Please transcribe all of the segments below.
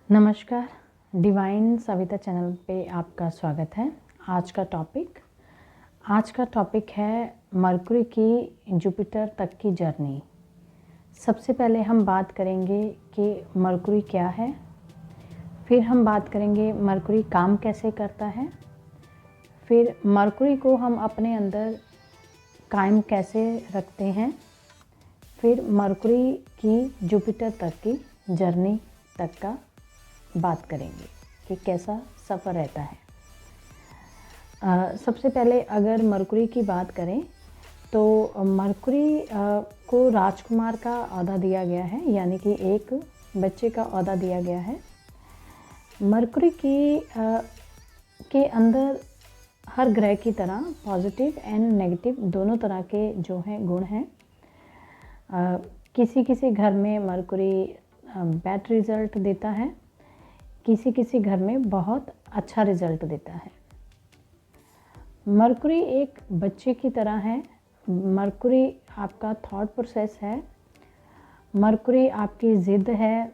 नमस्कार, divine Savita channel पे आपका स्वागत है। आज का टॉपिक है मरकुरी की जुपिटर तक की जर्नी। सबसे पहले हम बात करेंगे कि मरकुरी क्या है, फिर हम बात करेंगे मरकुरी काम कैसे करता है, फिर मरकुरी को हम अपने अंदर कायम कैसे रखते हैं, फिर मरकुरी की जुपिटर तक की जर्नी तक का बात करेंगे कि कैसा सफ़र रहता है। सबसे पहले अगर मरकुरी की बात करें तो मरकुरी को राजकुमार का ओहदा दिया गया है, यानी कि एक बच्चे का ओहदा दिया गया है। मरकुरी के अंदर हर ग्रह की तरह पॉजिटिव एंड नेगेटिव दोनों तरह के जो हैं गुण हैं। किसी किसी घर में मरकुरी बैड रिज़ल्ट देता है, किसी किसी घर में बहुत अच्छा रिज़ल्ट देता है। मरकुरी एक बच्चे की तरह है। मरकुरी आपका थॉट प्रोसेस है, मरकुरी आपकी ज़िद है,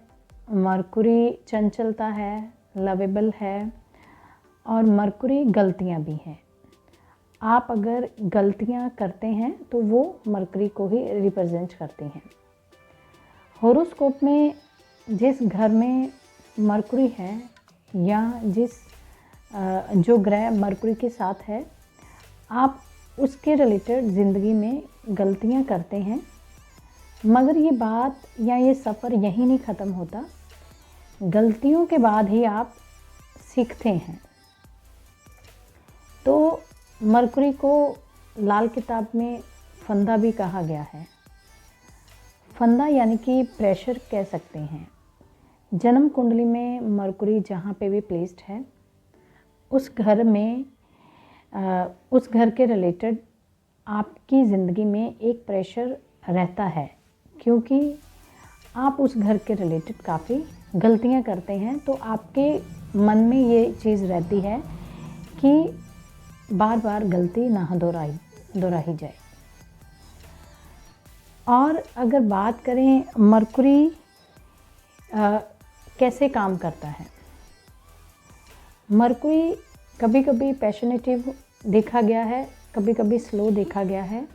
मरकुरी चंचलता है, लवेबल है, और मरकुरी गलतियां भी हैं। आप अगर गलतियां करते हैं तो वो मरकुरी को ही रिप्रेजेंट करती हैं। होरोस्कोप में जिस घर में मरकुरी है या जो ग्रह मरकुरी के साथ है, आप उसके रिलेटेड ज़िंदगी में गलतियां करते हैं। मगर ये बात या ये सफ़र यहीं नहीं ख़त्म होता, गलतियों के बाद ही आप सीखते हैं। तो मरकुरी को लाल किताब में फंदा भी कहा गया है। फंदा यानी कि प्रेशर कह सकते हैं। जन्म कुंडली में मरकुरी जहाँ पे भी प्लेस्ड है, उस घर के रिलेटेड आपकी ज़िंदगी में एक प्रेशर रहता है, क्योंकि आप उस घर के रिलेटेड काफ़ी गलतियां करते हैं। तो आपके मन में ये चीज़ रहती है कि बार बार गलती ना दोहराई जाए। और अगर बात करें मरकुरी कैसे काम करता है, मरकुरी कभी कभी पैशनेटिव देखा गया है, कभी कभी स्लो देखा गया है,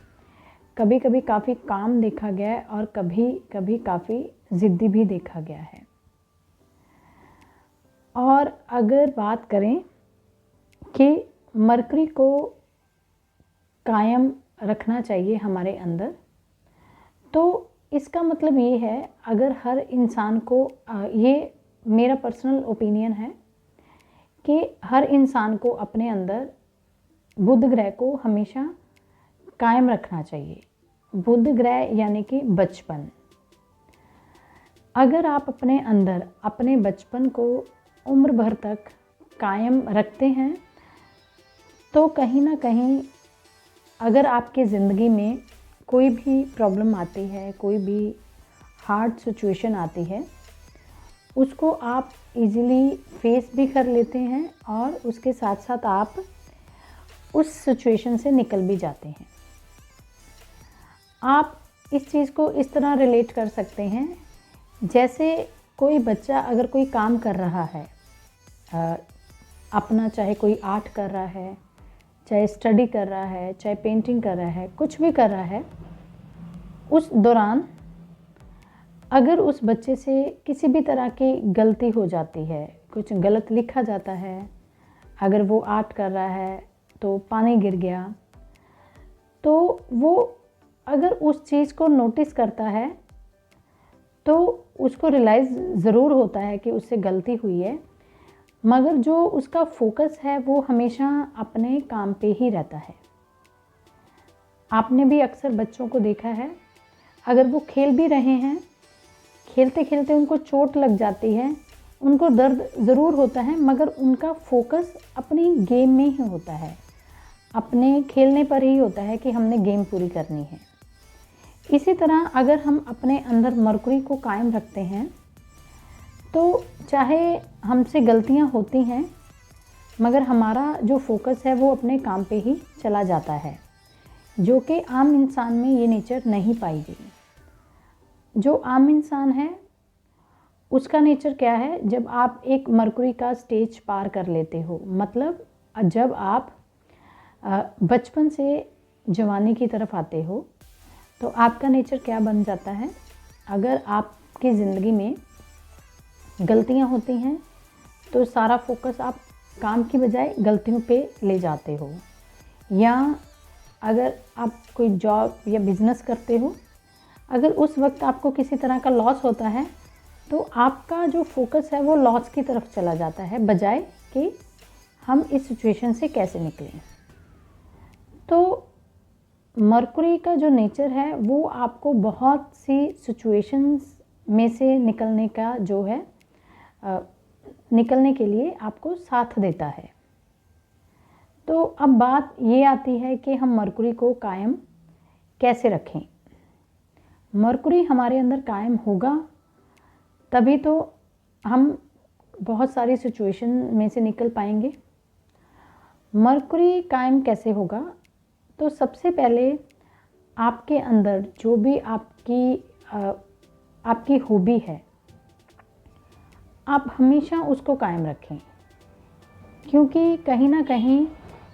कभी कभी काफ़ी काम देखा गया है, और कभी कभी काफ़ी ज़िद्दी भी देखा गया है। और अगर बात करें कि मरकुरी को कायम रखना चाहिए हमारे अंदर, तो इसका मतलब ये है, अगर हर इंसान को ये मेरा पर्सनल ओपिनियन है कि हर इंसान को अपने अंदर बुध ग्रह को हमेशा कायम रखना चाहिए। बुध ग्रह यानी कि बचपन। अगर आप अपने अंदर अपने बचपन को उम्र भर तक कायम रखते हैं, तो कहीं ना कहीं अगर आपकी ज़िंदगी में कोई भी प्रॉब्लम आती है, कोई भी हार्ड सिचुएशन आती है, उसको आप इजीली फेस भी कर लेते हैं, और उसके साथ साथ आप उस सिचुएशन से निकल भी जाते हैं। आप इस चीज़ को इस तरह रिलेट कर सकते हैं, जैसे कोई बच्चा अगर कोई काम कर रहा है, अपना, चाहे कोई आर्ट कर रहा है, चाहे स्टडी कर रहा है, चाहे पेंटिंग कर रहा है, कुछ भी कर रहा है, उस दौरान अगर उस बच्चे से किसी भी तरह की गलती हो जाती है, कुछ गलत लिखा जाता है, अगर वो आर्ट कर रहा है तो पानी गिर गया, तो वो अगर उस चीज़ को नोटिस करता है तो उसको रियलाइज़ ज़रूर होता है कि उससे गलती हुई है, मगर जो उसका फोकस है वो हमेशा अपने काम पे ही रहता है। आपने भी अक्सर बच्चों को देखा है, अगर वो खेल भी रहे हैं, खेलते खेलते उनको चोट लग जाती है, उनको दर्द ज़रूर होता है, मगर उनका फोकस अपनी गेम में ही होता है, अपने खेलने पर ही होता है कि हमने गेम पूरी करनी है। इसी तरह अगर हम अपने अंदर मरकुरी को कायम रखते हैं, तो चाहे हमसे गलतियां होती हैं, मगर हमारा जो फोकस है वो अपने काम पे ही चला जाता है, जो कि आम इंसान में ये नेचर नहीं पाई गई। जो आम इंसान है उसका नेचर क्या है, जब आप एक मरकुरी का स्टेज पार कर लेते हो, मतलब जब आप बचपन से जवानी की तरफ आते हो, तो आपका नेचर क्या बन जाता है। अगर आपकी ज़िंदगी में गलतियां होती हैं तो सारा फोकस आप काम की बजाय गलतियों पे ले जाते हो, या अगर आप कोई जॉब या बिज़नेस करते हो, अगर उस वक्त आपको किसी तरह का लॉस होता है तो आपका जो फोकस है वो लॉस की तरफ चला जाता है, बजाय कि हम इस सिचुएशन से कैसे निकलें। तो मरकुरी का जो नेचर है वो आपको बहुत सी सिचुएशंस में से निकलने का जो है निकलने के लिए आपको साथ देता है। तो अब बात ये आती है कि हम मरकुरी को कायम कैसे रखें। मरकुरी हमारे अंदर कायम होगा तभी तो हम बहुत सारी सिचुएशन में से निकल पाएंगे। मरकुरी कायम कैसे होगा, तो सबसे पहले आपके अंदर जो भी आपकी हॉबी है, आप हमेशा उसको कायम रखें, क्योंकि कहीं ना कहीं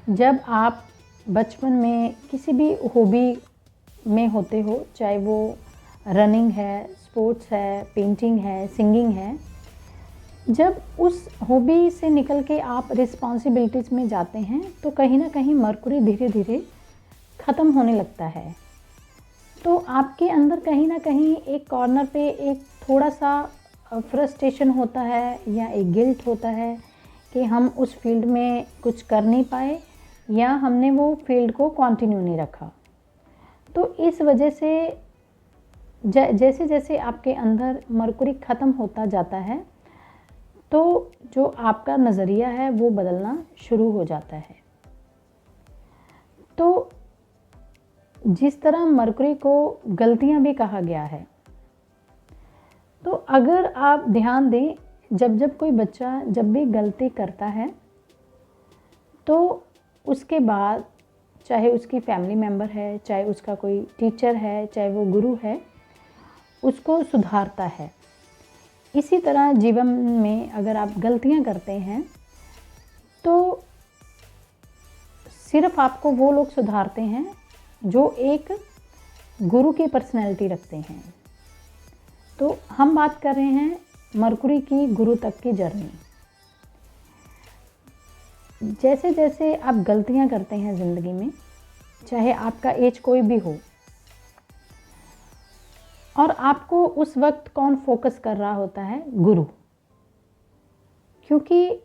जब आप बचपन में किसी भी हॉबी में होते हो, चाहे वो रनिंग है, स्पोर्ट्स है, पेंटिंग है, सिंगिंग है, जब उस हॉबी से निकल के आप रिस्पॉन्सिबिलिटीज़ में जाते हैं तो कहीं ना कहीं मरकुरी धीरे धीरे ख़त्म होने लगता है। तो आपके अंदर कहीं ना कहीं एक कॉर्नर पे एक थोड़ा सा फ्रस्ट्रेशन होता है या एक गिल्ट होता है कि हम उस फील्ड में कुछ कर नहीं पाए या हमने वो फील्ड को कंटिन्यू नहीं रखा। तो इस वजह से जैसे जैसे आपके अंदर मरकुरी ख़त्म होता जाता है तो जो आपका नज़रिया है वो बदलना शुरू हो जाता है। तो जिस तरह मरकुरी को गलतियां भी कहा गया है, तो अगर आप ध्यान दें, जब कोई बच्चा जब भी गलती करता है तो उसके बाद चाहे उसकी फैमिली मेम्बर है, चाहे उसका कोई टीचर है, चाहे वो गुरु है, उसको सुधारता है। इसी तरह जीवन में अगर आप गलतियां करते हैं तो सिर्फ आपको वो लोग सुधारते हैं जो एक गुरु की पर्सनैलिटी रखते हैं। तो हम बात कर रहे हैं मरकुरी की गुरु तक की जर्नी। जैसे जैसे आप गलतियां करते हैं ज़िंदगी में, चाहे आपका एज कोई भी हो, और आपको उस वक्त कौन फोकस कर रहा होता है, गुरु। क्योंकि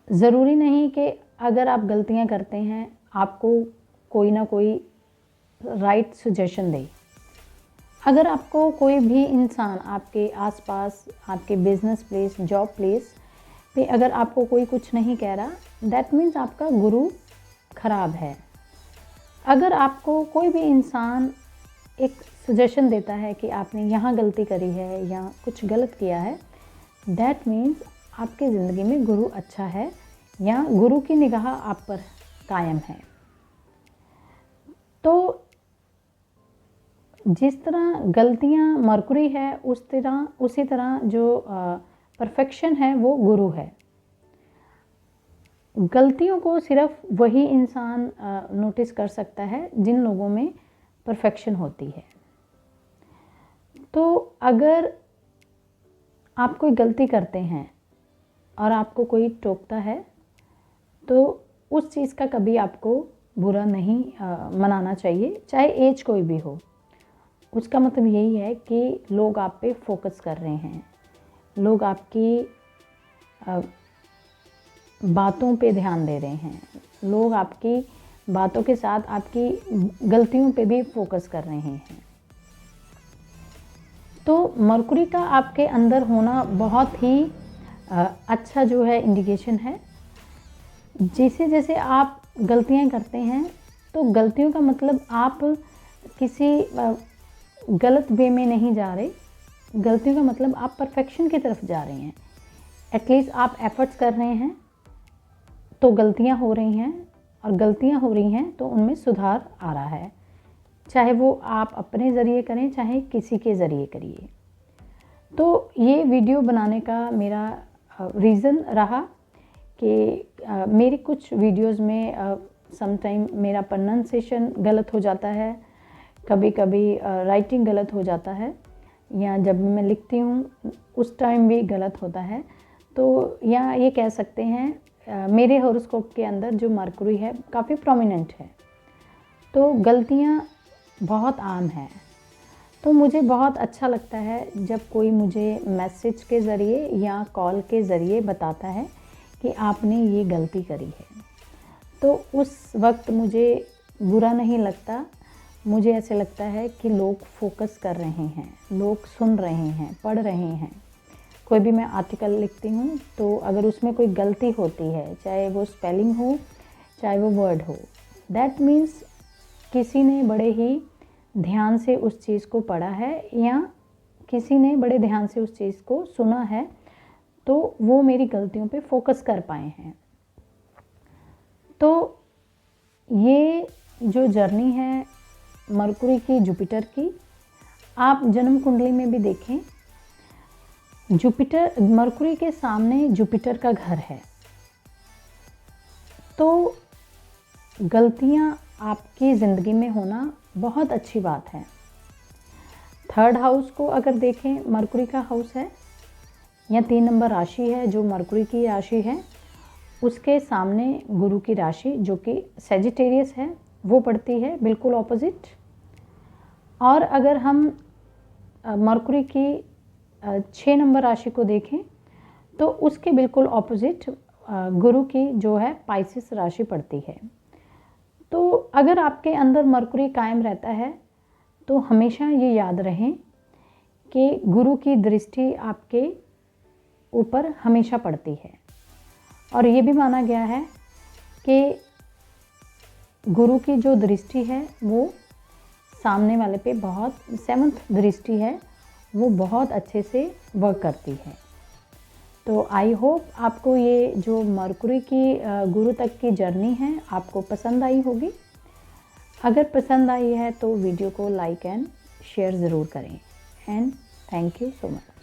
ज़रूरी नहीं कि अगर आप गलतियां करते हैं आपको कोई ना कोई राइट सजेशन दे। अगर आपको कोई भी इंसान आपके आसपास, आपके बिजनेस प्लेस, जॉब प्लेस पे अगर आपको कोई कुछ नहीं कह रहा, दैट मीन्स आपका गुरु खराब है। अगर आपको कोई भी इंसान एक सजेशन देता है कि आपने यहाँ गलती करी है या कुछ गलत किया है, दैट मीन्स आपकी ज़िंदगी में गुरु अच्छा है या गुरु की निगाह आप पर कायम है। तो जिस तरह गलतियाँ मरकुरी है, उसी तरह जो परफेक्शन है वो गुरु है। गलतियों को सिर्फ वही इंसान नोटिस कर सकता है जिन लोगों में परफेक्शन होती है। तो अगर आप कोई गलती करते हैं और आपको कोई टोकता है तो उस चीज़ का कभी आपको बुरा नहीं मनाना चाहिए, चाहे एज कोई भी हो। उसका मतलब यही है कि लोग आप पे फोकस कर रहे हैं, लोग आपकी बातों पे ध्यान दे रहे हैं, लोग आपकी बातों के साथ आपकी गलतियों पे भी फोकस कर रहे हैं। तो मरकुरी का आपके अंदर होना बहुत ही अच्छा जो है इंडिकेशन है। जैसे जैसे आप गलतियां करते हैं तो गलतियों का मतलब आप किसी गलत वे में नहीं जा रहे, गलतियों का मतलब आप परफेक्शन की तरफ जा रहे हैं। एटलीस्ट आप एफर्ट्स कर रहे हैं तो गलतियां हो रही हैं, और गलतियां हो रही हैं तो उनमें सुधार आ रहा है, चाहे वो आप अपने ज़रिए करें चाहे किसी के ज़रिए करिए। तो ये वीडियो बनाने का मेरा रीज़न रहा कि मेरी कुछ वीडियोस में समटाइम मेरा प्रोनाउंसिएशन गलत हो जाता है, कभी कभी राइटिंग गलत हो जाता है, या जब मैं लिखती हूँ उस टाइम भी गलत होता है। तो या ये कह सकते हैं मेरे हॉरोस्कोप के अंदर जो मरकुरी है काफ़ी प्रोमिनेंट है, तो गलतियाँ बहुत आम हैं। तो मुझे बहुत अच्छा लगता है जब कोई मुझे मैसेज के ज़रिए या कॉल के ज़रिए बताता है कि आपने ये गलती करी है। तो उस वक्त मुझे बुरा नहीं लगता, मुझे ऐसे लगता है कि लोग फोकस कर रहे हैं, लोग सुन रहे हैं, पढ़ रहे हैं। कोई भी मैं आर्टिकल लिखती हूँ तो अगर उसमें कोई गलती होती है, चाहे वो स्पेलिंग हो, चाहे वो वर्ड हो, दैट मीन्स किसी ने बड़े ही ध्यान से उस चीज़ को पढ़ा है या किसी ने बड़े ध्यान से उस चीज़ को सुना है, तो वो मेरी गलतियों पे फोकस कर पाए हैं। तो ये जो जर्नी है मरकुरी की, जुपिटर की, आप जन्म कुंडली में भी देखें, जुपिटर, मरकुरी के सामने जुपिटर का घर है। तो गलतियाँ आपकी ज़िंदगी में होना बहुत अच्छी बात है। 3rd हाउस को अगर देखें, मरकुरी का हाउस है या 3 नंबर राशि है जो मरकुरी की राशि है, उसके सामने गुरु की राशि जो कि सैजिटेरियस है वो पड़ती है, बिल्कुल ऑपोजिट। और अगर हम मरकुरी की 6 नंबर राशि को देखें तो उसके बिल्कुल ऑपोजिट गुरु की जो है पाइसिस राशि पड़ती है। तो अगर आपके अंदर मरकुरी कायम रहता है तो हमेशा ये याद रहें कि गुरु की दृष्टि आपके ऊपर हमेशा पड़ती है। और ये भी माना गया है कि गुरु की जो दृष्टि है वो सामने वाले पे बहुत, 7th दृष्टि है, वो बहुत अच्छे से वर्क करती है। तो आई होप आपको ये जो मरकुरी की गुरु तक की जर्नी है आपको पसंद आई होगी। अगर पसंद आई है तो वीडियो को लाइक एंड शेयर ज़रूर करें। And thank you so much.